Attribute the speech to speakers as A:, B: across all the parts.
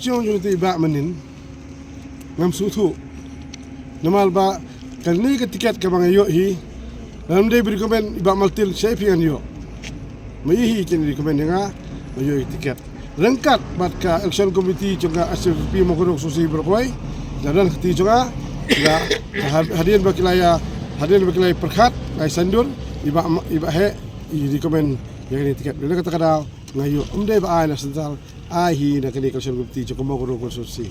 A: ciong ti ba manin ngam sutu namal ba kalni ka tiket ka mga yo hi lam day rekomend iba maltil shaping yo mai hi kin rekomend nga mayo tiket rengkat bat ka election committee chunga SFP mo kurok susi berkoi dan keti chunga ya hadirin bakilaya perkhat ai sandur iba he i rekomend yang ini tiket bila kata kada ngayo day ba ai na sental ai hi na kini election committee chunga mo kurok susi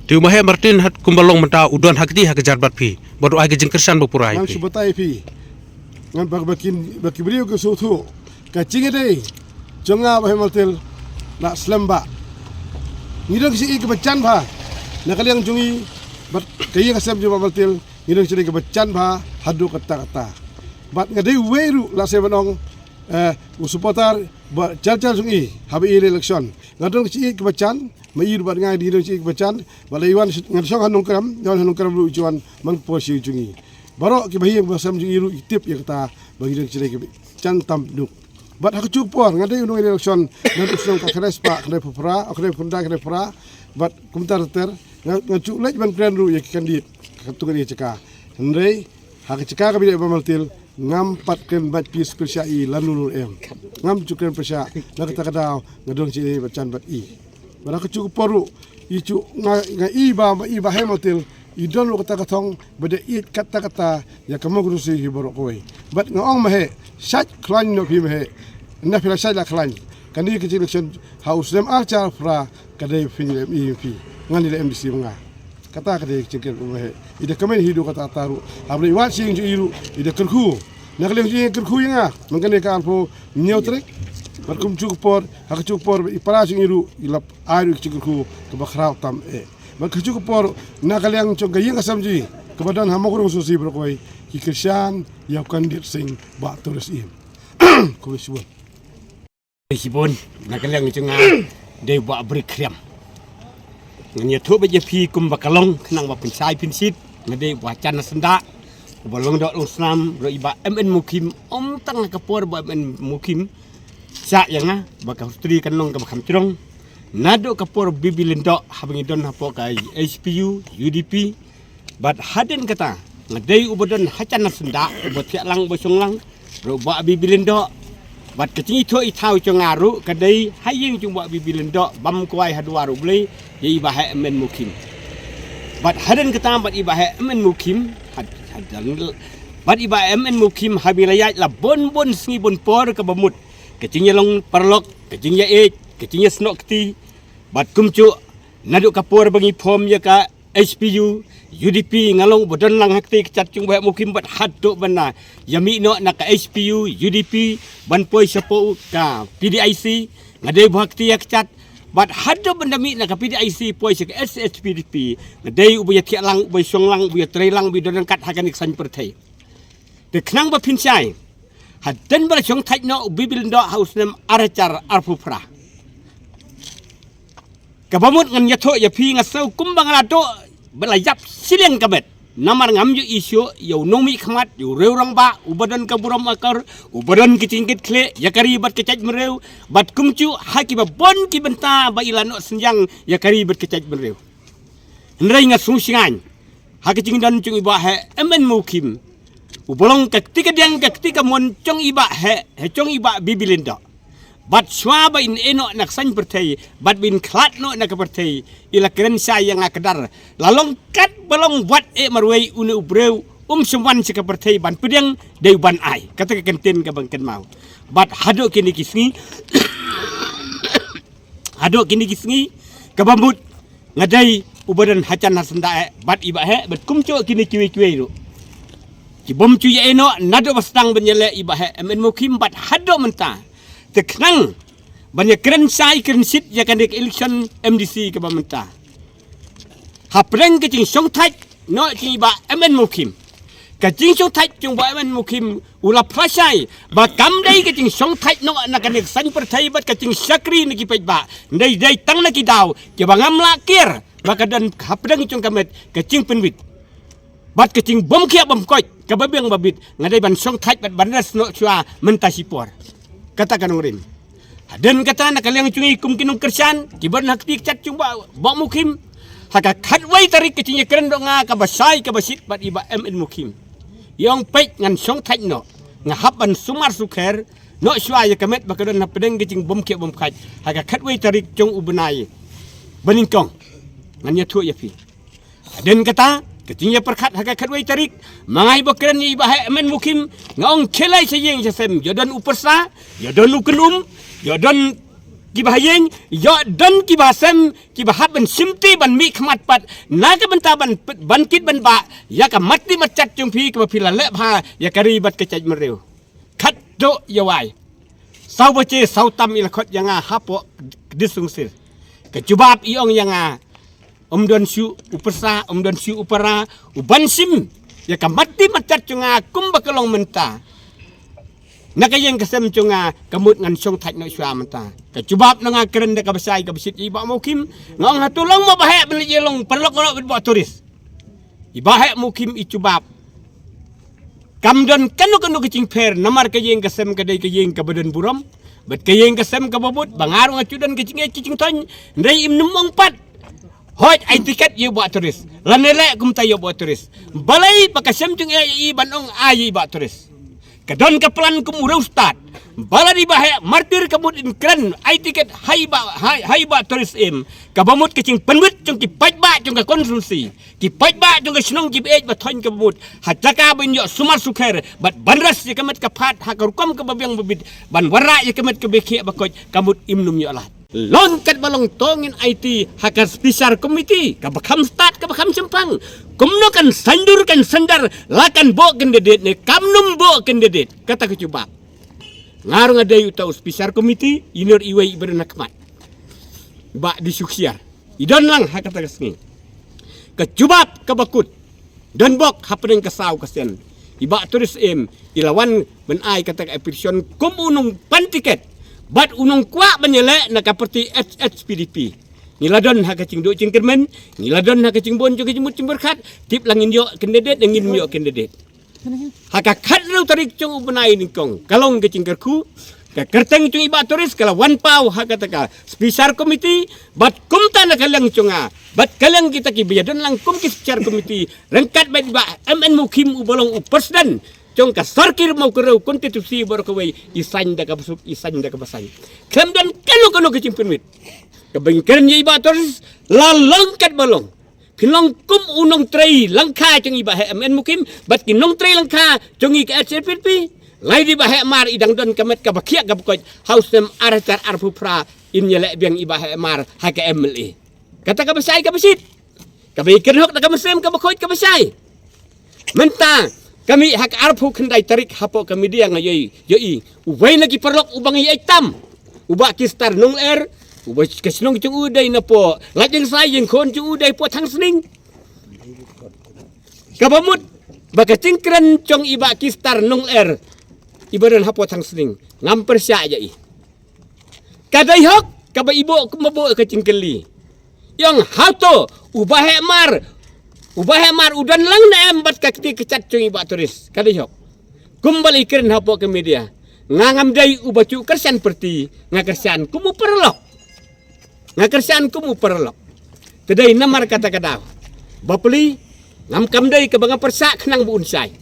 B: Tiu mahe Martin hat kumbalong menta udon hakti hak jarbat pi bodo ai gejing kersan bepurai
A: pi subatai pi ngam baki beriu ke sutu ka cinge dei jonga ba maltil na slamba ngidong si ke bacan ba na kaliang jungi bat kaya kasam juma maltil ngidong si ke bacan ba hadu kata bat ngadei weru la sebanong usupotar ba jal jungi habi election ngadong si ke bacan mair bat ngai di si ke bacan balaiwan ngadong hanung kram lu juan mang posi jungi baro ke bahi basam jungi ru tip ya kata bagi si ke bacan tam duk bat hak cupor ngadai undang election dan usung ka krespa kena pura kena pura bat kumtar ter ngacu lej ban kren ru ya kandid katungan dia ceka ndai hak ceka ka bida bamaltil ngam patken bat pis persyai lanulul ngam cukren persya na kata kadau ngadong ci bacan bat i bat hak cupor ru icu nga iba hemaltil idon lu kata katong beda it kata ya kamu gurusi hiborok koi bat ngaong mahe sat klan no pi mahe na pila sai la klan kandi ke election house dem archa fra kadai finile MP ngani le MDC nga kata kadai cingkel mahe ida kamen hidu kata taru abri wat sing ju iru ida kerku na kale ju kerku nga mangane ka alpo neutrek bat kum cukupor hak cukupor ipara sing iru ilap airu cingkelku ke bakrau tam Magkacu por nakaliang cong gayeng kasamji kebadan hamokurung susi berkoi kikirsian yakan dir sing ba turis im kuisbun
C: sibun nakaliang cong de ba berkriam nganya tu beje pi kum bakalong kenang ba pinsai pinsit ngade wacan senda bolong dok lusnam ro iba MN mukim tang kapor ba MN mukim sa yang bakal stri kanong ka bakam cirong nado kapor bibilindok habang idon hapo kay HPU UDP bat haden kata ngadai ubodon hacan senda ubot sia lang bosong lang ro ba bibilindok bat kecing itu itau cengaru kadai haying cung ba bibilindok bam kuai hadwaru blei ye ibahe men mukim bat haden kata bat ibahe men mukim bat ibahe men mukim habilayat la bon singi bon por ke bamut kecing long perlok kecing ye kecing snok ti bat kumcu naduk kapor bagi pom ya ka HPU UDP ngalong bodon lang hakti kecat cung bae mukim bat haduk bana yami no na ka HPU UDP ban poi sapo ka PDIC ngadai bakti ya kecat bat haduk benda mi na ka PDIC poi ka SSPDP ngadai ubu ya tiak lang ubu song lang ubu ya trei lang bidon kat hakan iksan pertai de knang ba pinsai hadan ba song thai no bibil ndo house nem aracar arpupra kabamut ngan yato ya pi ngasau kumbang rato belayap sileng kabet namar ngam yu isu yu nomi khamat yu reurang ba ubadan kaburam akar ubadan kicingkit kle yakari bat kecaj mereu bat kumcu haki ba bon ki benta ba ilano senjang yakari bat kecaj mereu nrai ngat sungsingan haki cingdan cung iba he emen mukim ubolong ketika diang ketika mon cong iba he cong iba bibilinda bat swaba in eno nak san pertai bat bin klat no nak pertai ila keren saya yang akadar lalong kat balong buat marwei unu ubreu semwan sika pertai ban pedang deu ban ai kata kenten ka bangken mau bat hado kini kisngi kabambut ngadai ubadan hacan hasenda bat ibahe bat kumco kini kiwi ru kibom cu ye eno nado bastang benyele ibahe men mukim bat hado mentah teknang banyak keren sit ya kan election MDC ke bamenta hapreng ke cing song thai no cing ba MN mukim ke cing song thai cing ba MN mukim ula prasai ba kam dai ke cing song thai no na kan san pertai bat ke cing sakri ni ki pet ba dai tang na ki daw ke bangam lakir ba kadan hapreng cing kamet ke cing penwit bat ke cing bom kia bom koi ke babeng babit ngadai ban song thai bat banas no chua menta sipor katakan urim Dan kata nak kalian cungi kum kinung kersan, kiban hak tik cat cuma ba mukim. Haka khatwai tarik kecinya keren dong nga kabasai kabasit bat iba MN mukim. Yang pek ngan song thaj no, ngahaban sumar sukher, no shwa ya kamet bakadon na pedeng kecing bom ke bom kaj. Haka khatwai tarik jong ubenai. Beningkong. Ngan ya tu ya pi. Dan kata kecinya perkat haka khatwai tarik, mangai bakran iba MN mukim, ngong kelai sayeng jasem, jodan upersa, jodan ukenum, jodan kibahayeng, jodan kibasem, kibahat ban simti ban mi khmat pat, naga benta ban kit ban ba, ya ka mati macat jumpi ka pila le bha, ya karibat kecaj mereu. Khat do yawai. Sau bace sau tam ilakot yanga hapo disungsir. Kecubab iong yanga Don siu upersa, don siu upara, uban sim, ya ka mati macat cunga kumba kelong menta. Nakayeng kasem cunga kamut ngan song thaj no swa menta. Kecubab nga keren de kabasai kabasit iba mukim, ngong hatulong mo bahe beli jelong perlok ngolok bit turis. Ibahe mukim icubab. Kamdon kanu kecing per namar kayeng kasem kadai kayeng kabadan buram, bet kayeng kasem kababut bangaru ngacudan kecing ton, ndai im numong pat. Hoi ai tiket you buat turis. Lanele kum tayo buat turis. Balai pakasem cung ai banong ai buat turis. Kadon kaplan kum urang ustad. Bala di bahe martir kabut in kren ai tiket hai ba turis im. Kabamut kecing penwit cung ki paj ba cung ka konsumsi. Ki paj ba cung ka snong ki ej ba thon kabut. Hataka bin yo sumar sukher bat banras ye kamet kapat hakarukom ka babyang babit ban wara ye kamet ka bekhe bakoj kamut imnum yo alat. Longkat balong tongin IT hakas pisar komiti kabakam start kabakam sempang kumno kan sandur kan sandar lakan bo kendedet ne kamnum bo kendedet kata kecuba ngarung ada yu taus pisar komiti inur iwai ibadan nakmat ba disuksiar idon lang hakata kasni kecubap kabakut dan bok hapeng kasau kasen iba turis ilawan ben ai kata episyon kumunung pantiket bat unong kwa banyele na kaperti HPDP. Niladon ha kacing do cing kermen, niladon ha kacing bon jo kacing berkat, tip langin yo kendedet ngin yo kendedet. Ha ka khat ru tarik cung ubenai ningkong. Kalong kacing kerku, ka kerteng cung iba turis kala wan pau ha kataka spisar komiti bat kumta na kalang cunga. Bat kalang kita ki biadon lang kum ki spisar komiti. Rengkat bat ba MN mukim ubolong upersdan. Jong ka sarkir mau kerau konstitusi baru kawai isan da kabasuk isan da kabasai. Kemudian kanu kecing permit. Kebengkeran ye iba terus lalong kat balong. Pinong kum unong trei langka jong iba MN mukim bat kinong trei langka jong i HPDP. Lai di bahe mar idang don kamet ka bakia ka bukoj hausem aratar arpupra in yele biang iba mar ha ka MLA. Kata kabasai kabasit. Kabeiker hok da kamasem ka bukoj kabasai. Mentang kami hak arpu kendai tarik hapo kami dia ngayoi yoi ubai lagi perlok ubang yai tam ubak kistar nung ubak kesenong cung udai na po lajeng saya yang kon cung udai po thang sning kabamut baka cingkren cong ibak kistar nung ibaran hapo thang sning ngamper sya yai kadai hok kaba ibo kumabo ke cingkeli yang hato ubah mar udan lang na embat kakti kecat cungi bak turis. Kada yok. Kumbali keren hapo ke media. Ngangam dai ubacu kersan perti. Ngakersan kumu perlok. Ngakersan kumu perlok. Tadai namar kata kadaw. Bapeli ngam kam dai ke banga persak nang buunsai.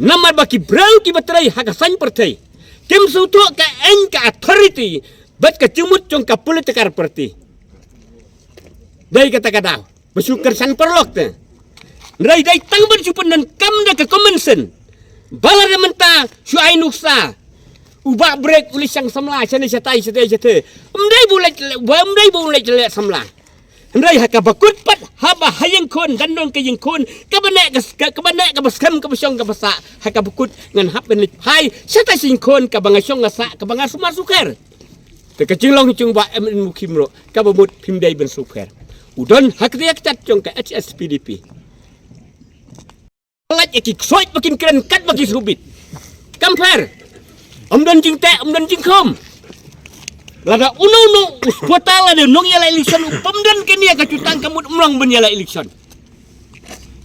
C: Namar baki brau ki batrai hakasan perti. Kim sutu ka eng ka authority. Bat ka cumut cong ka politikar perti. Dai kata kadaw. Besukar san perlok te. Rai dai tang berjupan dan kamda ke komensen. Balar menta syuai nuksa. Ubak break ulis yang samla sana jatai jate. Umdai boleh jelek samla. Umdai haka bakut pat haba hayeng kon dan don ke yeng kon kabanek ke baskam ke besong ke basa haka bakut ngan hap ben hai sata sing kon ka bangasong ngasa ka bangas sumar suker. Te kecilong cung ba MN mukimro ka bamut pimdai ben suker. Udon hak dia cat cong ke HSPDP. Pelat iki soit makin keren kat bagi subit. Kamper. Don jing te, don jing kom. Lada uno uspotala de nong yala election pemdan kenia kacutang kamut umlang ben yala election.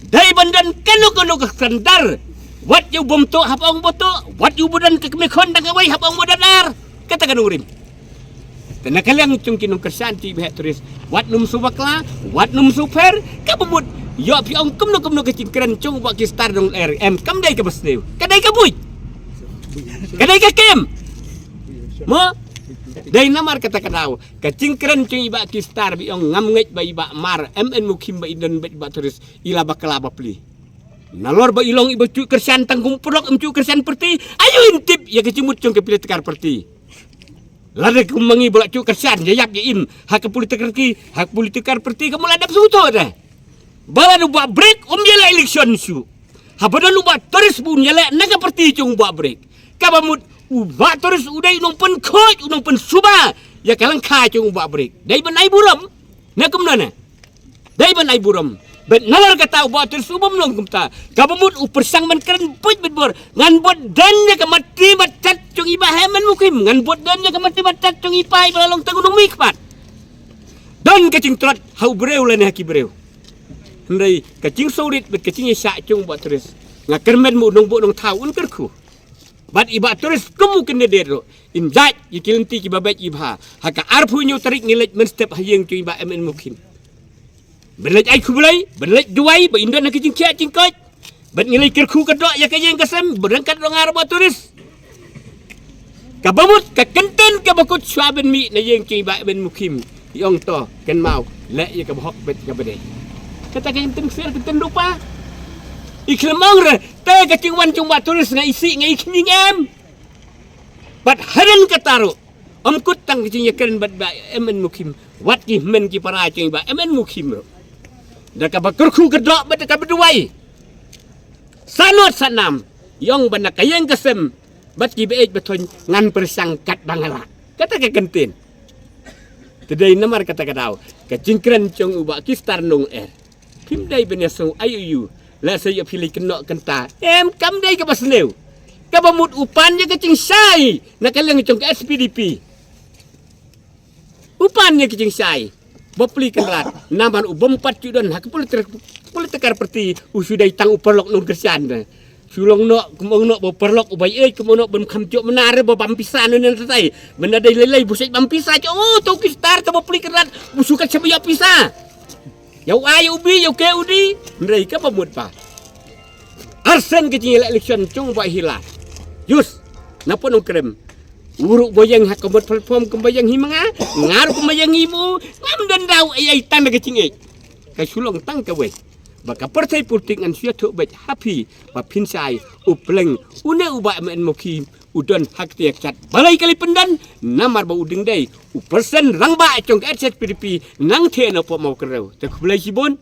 C: Dai bandan kanu kesandar. Wat you bom to hapong boto, wat you budan ke kemekon dang awai hapong bodanar. katakan urim tena kalian cung kinung kersanti behat turis wat num subakla wat num super kabut yo pi ong kum no kecing keren cung bak kistar dong RM kam dai ka basneu kadai ka buj kadai ka kem mo dai namar kata kadau kecing keren cung iba kistar bi ong ngam ngej ba iba mar MN mukim ba idan ba turis ila bakala bapli nalor ba ilong iba cu kersan tanggung prok cu kersan perti ayo intip ya kecimut cung ke pilih tekar perti lade kumangi bola cu kersan jayap in hak politik ki hak politikar perti kamu ladap suto dah bala nu buat break jala election su habada nu buat terus bun jala naga perti cung buat break kabamut buat terus udai nompen coach nompen suba ya kalang kha cung buat break dai ban ai buram na kumna dai ban ai buram bet nalar kata buat terus umum long kumta kabamut upersang man keren puj bedbor ngan bot dannya ke mati batat cung iba hemen mukim ngan bot dannya ke mati batat cung ipai balalong tangunung mikpat dan kecing trot hau breu lani haki breu hendai kecing sorit bet kecing isa cung buat terus ngakermen mu dong bodong taun kerku bat iba terus kemungkin dedero injat yikilenti ki babet ibha haka arpu nyu tarik ngilet men step hayeng cung iba MN mukim berlej ai kubulai berlej duai ba indan nak cing cing kot bat ngilai kerku kedok ya kayeng kasem berangkat dong arab turis kabamut ka kenten ka bakut swaben mi na yeng cing ba ben mukim yong to ken mau le ya ka hok bet ka bede kata kayeng ten fer kenten lupa iklemong re te ka cing wan cing ba turis ngai isi ngai kning em bat haren kataro om kutang cing ya keren bat ba MN mukim wat ki men ki para cing ba MN mukim ro dah kabakurku kedok bet kabeduai sanot sanam yong bana kayeng kesem bat ki beej beton ngan persangkat bangala kata ke kentin tedai namar kata kadau ke cingkren cong uba kistar nong pim dai benesu ayu la saya pilih kenok kenta kam dai ke basneu kabamut upannya ke cing sai nak kaleng cong ke SPDP upannya ke cing sai bopli kenrat naman ubom pat judan hak politikar perti usudai tang uperlok nung kersan sulong no kumong no boperlok ubay kumong no bem kamcok menare bo bampisan nen sai menadai lelai busai bampisa oh to kistar to bopli kenrat busukan sebiya pisa yau ayu ubi yau ke udi mereka pemut pa arsen kecil election cung ba hilang yus napa nung krem uruk boyang hak komot platform kembayang himanga ngaruh kembayang ibu ngam dan dau ai tan ke cingek ka sulong tang ka we baka partai politik ngan sia thuk bet happy ba pinsai upleng une uba men moki udon hak tiak cat balai kali pendan namar ba uding dai u persen rangba cong SPDP nang the no po mau kereu te kulai sibon